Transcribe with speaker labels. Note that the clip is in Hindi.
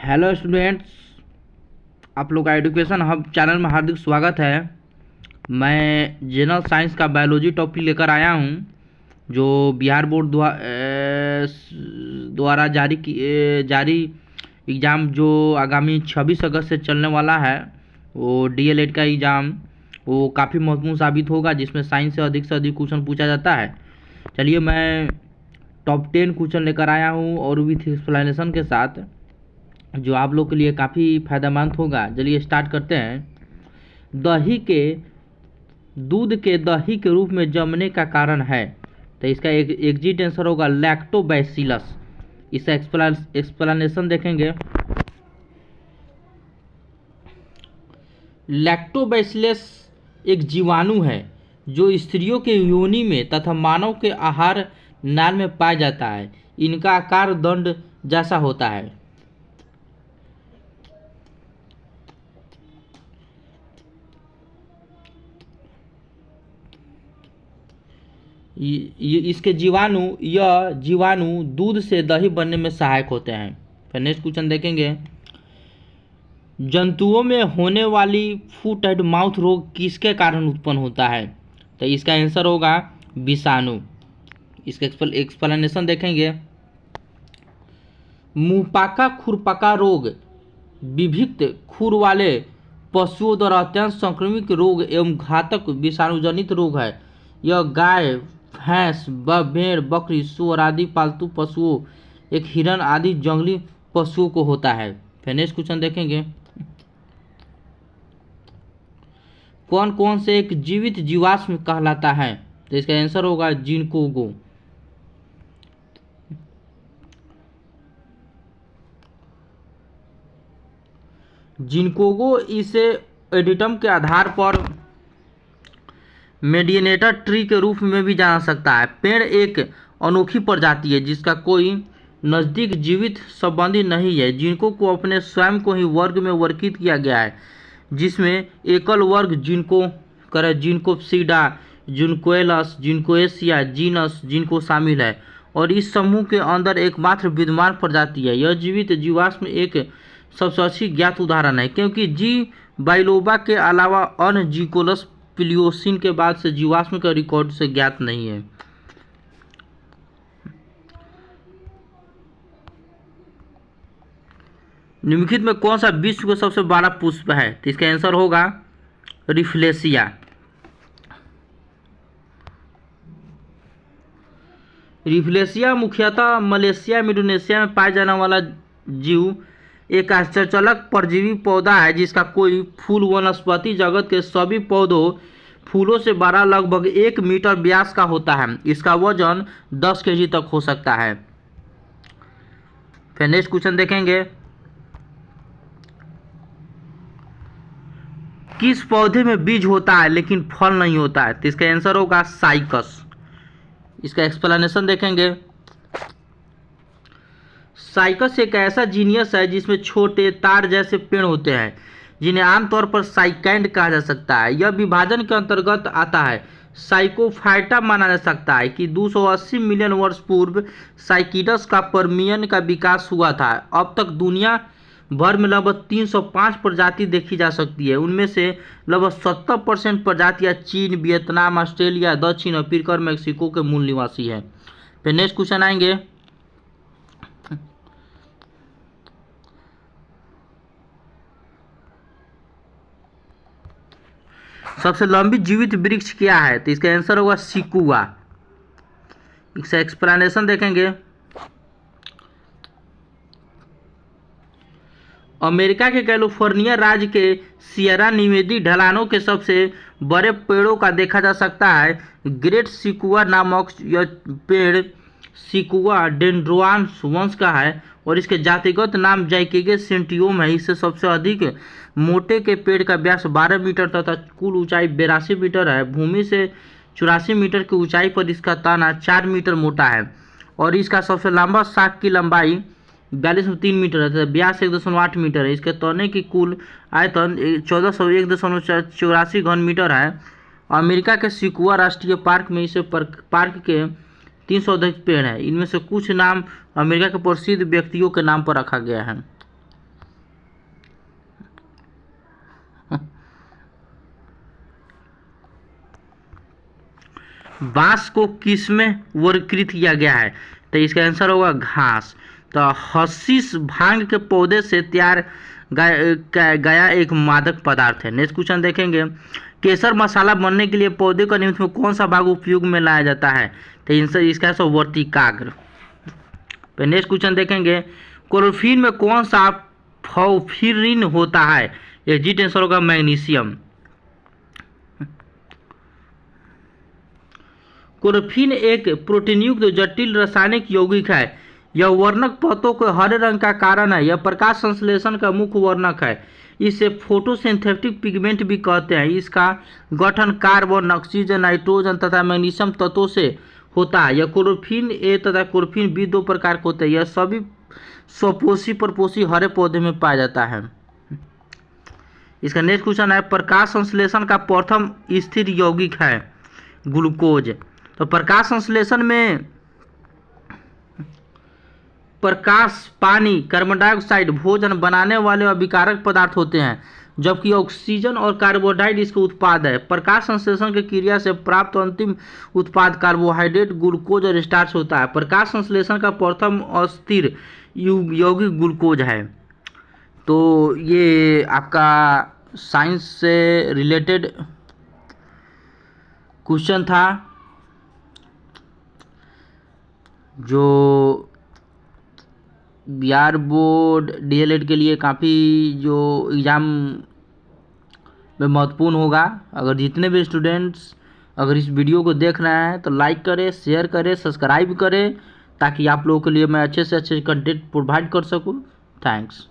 Speaker 1: हेलो स्टूडेंट्स, आप लोग का एजुकेशन हब चैनल में हार्दिक स्वागत है। मैं जनरल साइंस का बायोलॉजी टॉपिक लेकर आया हूं, जो बिहार बोर्ड द्वारा जारी एग्ज़ाम जो आगामी 26 अगस्त से चलने वाला है, वो डीएलएड का एग्ज़ाम वो काफ़ी महत्वपूर्ण साबित होगा, जिसमें साइंस से अधिक क्वेश्चन पूछा जाता है। चलिए, मैं टॉप 10 क्वेश्चन लेकर आया हूँ और विथ एक्सप्लेनेशन के साथ, जो आप लोग के लिए काफ़ी फायदेमंद होगा। चलिए स्टार्ट करते हैं। दूध के दही के रूप में जमने का कारण है, तो इसका एक एग्जिट आंसर होगा लैक्टोबैसिलस। इसका एक्सप्लेनेशन देखेंगे। लैक्टोबैसिलस एक जीवाणु है जो स्त्रियों के योनि में तथा मानव के आहार नाल में पाया जाता है। इनका आकार दंड जैसा होता है। इसके यह जीवाणु दूध से दही बनने में सहायक होते हैं। फिर नेक्स्ट क्वेश्चन देखेंगे। जंतुओं में होने वाली फुट एंड माउथ रोग किसके कारण उत्पन्न होता है? तो इसका आंसर होगा विषाणु। इसका एक्सप्लेनेशन देखेंगे। मुंहपका खुरपका रोग विभिक्त खुर वाले पशुओं द्वारा अत्यंत संक्रामक रोग एवं घातक विषाणुजनित रोग है। यह गाय, भैंस, भेड़, बकरी, सूअर आदि पालतू पशुओं, एक हिरण आदि जंगली पशुओं को होता है। फिर नेक्स्ट क्वेश्चन देखेंगे। कौन कौन से एक जीवित जीवाश्म कहलाता है? तो इसका आंसर होगा जिंकोगो। जिंकोगो इसे एडिटम के आधार पर मेडिएटर ट्री के रूप में भी जाना सकता है। पेड़ एक अनोखी प्रजाति है जिसका कोई नज़दीक जीवित संबंधी नहीं है। जिनको को अपने स्वयं को ही वर्ग में वर्गीकृत किया गया है, जिसमें एकल वर्ग जिंकोप्सिडा, जिंकोएलस, जिंकोएशिया, जीनस जिनको शामिल है, और इस समूह के अंदर एकमात्र विद्यमान प्रजाति है। यह जीवित जीवाश्म एक सबसे अच्छी ज्ञात उदाहरण है, क्योंकि जी बाइलोबा के अलावा अन्य जिकोलस प्लियोसिन के बाद से जीवाश्म का रिकॉर्ड से ज्ञात नहीं है। निम्नलिखित में कौन सा विश्व का सबसे बड़ा पुष्प है? तो इसका आंसर होगा रिफ्लेशिया। रिफ्लेशिया मुख्यतः मलेशिया में इंडोनेशिया में पाया जाने वाला जीव एक आश्चर्यजनक परजीवी पौधा है, जिसका कोई फूल वनस्पति जगत के सभी पौधों फूलों से बड़ा लगभग 1 मीटर व्यास का होता है। इसका वजन 10 केजी तक हो सकता है। फिर नेक्स्ट क्वेश्चन देखेंगे। किस पौधे में बीज होता है लेकिन फल नहीं होता है? तो इसका आंसर होगा साइकस। इसका एक्सप्लेनेशन देखेंगे। साइकस एक ऐसा जीनियस है जिसमें छोटे तार जैसे पेड़ होते हैं, जिन्हें आमतौर पर साइकैंड कहा जा सकता है। यह विभाजन के अंतर्गत आता है। साइकोफाइटा माना जा सकता है कि 280 मिलियन वर्ष पूर्व साइकिडस का परमियन का विकास हुआ था। अब तक दुनिया भर में लगभग 305 प्रजाति देखी जा सकती है। उनमें से लगभग 70% प्रजातियां चीन, वियतनाम, ऑस्ट्रेलिया, दक्षिण अफ्रीका और मेक्सिको के मूल निवासी है। फिर नेक्स्ट क्वेश्चन आएंगे। सबसे लंबी जीवित वृक्ष क्या है? तो इसका आंसर होगा सिकुआ। इसका एक्सप्लेनेशन देखेंगे। अमेरिका के कैलिफोर्निया राज्य के सियरा निवेदी ढलानों के सबसे बड़े पेड़ों का देखा जा सकता है। ग्रेट सिकुआ नामक यह पेड़ सिकुआ डेंड्रोआन्स वंश का है और इसके जातिगत नाम जैकेगे सेंटियोम है। इससे सबसे अधिक मोटे के पेड़ का व्यास 12 मीटर तथा कुल ऊंचाई 82 मीटर है। भूमि से 84 मीटर की ऊंचाई पर इसका तना 4 मीटर मोटा है और इसका सबसे लंबा शाख की लंबाई 42.3 मीटर है तथा व्यास 1.8 मीटर है। इसके तने की कुल आयतन 1401.84 घन मीटर है। अमेरिका के सिकुआ राष्ट्रीय पार्क में इसे पार्क के 300 अधिक पेड़ हैं। इनमें से कुछ नाम अमेरिका के प्रसिद्ध व्यक्तियों के नाम पर रखा गया है। बांस को किस में वर्गीकृत किया गया है? तो इसका आंसर होगा घास। तो हशीश भांग के पौधे से तैयार गया एक मादक पदार्थ है। नेक्स्ट क्वेश्चन देखेंगे, केसर मसाला बनने के लिए पौधे का निमित्त में कौन सा भाग उपयोग में लाया जाता है? तो इसका आंसर वर्तिकाग्र। नेक्स्ट क्वेश्चन देखेंगे, क्लोरोफिल में कौन सा फॉस्फोरिन होता है? एग्जिट आंसर होगा मैग्नीशियम। क्लोरोफिल एक प्रोटीनयुक्त जटिल रासायनिक यौगिक है। यह वर्णक पत्तों के हरे रंग का कारण है। यह प्रकाश संश्लेषण का मुख्य वर्णक है। इसे फोटोसिंथेटिक पिगमेंट भी कहते हैं। इसका गठन कार्बन, ऑक्सीजन, नाइट्रोजन तथा मैग्नीशियम तत्वों से होता है। यह क्लोरोफिल ए तथा क्लोरोफिल बी दो प्रकार के होते हैं। यह सभी स्वपोषी परपोषी हरे पौधे में पाया जाता है। इसका नेक्स्ट क्वेश्चन है, प्रकाश संश्लेषण का प्रथम स्थिर यौगिक है ग्लूकोज। तो प्रकाश संश्लेषण में प्रकाश, पानी, कार्बन डाइऑक्साइड भोजन बनाने वाले अभिकारक पदार्थ होते हैं, जबकि ऑक्सीजन और कार्बोहाइड्रेट इसके उत्पाद है। प्रकाश संश्लेषण की क्रिया से प्राप्त अंतिम उत्पाद कार्बोहाइड्रेट, ग्लूकोज और स्टार्च होता है। प्रकाश संश्लेषण का प्रथम अस्थिर यौगिक ग्लूकोज है। तो ये आपका साइंस से रिलेटेड क्वेश्चन था जो बिहार बोर्ड डीएलएड के लिए काफ़ी जो एग्ज़ाम में महत्वपूर्ण होगा। अगर जितने भी स्टूडेंट्स अगर इस वीडियो को देख रहे हैं तो लाइक करें, शेयर करें, सब्सक्राइब करें, ताकि आप लोगों के लिए मैं अच्छे से अच्छे कंटेंट प्रोवाइड कर सकूं। थैंक्स।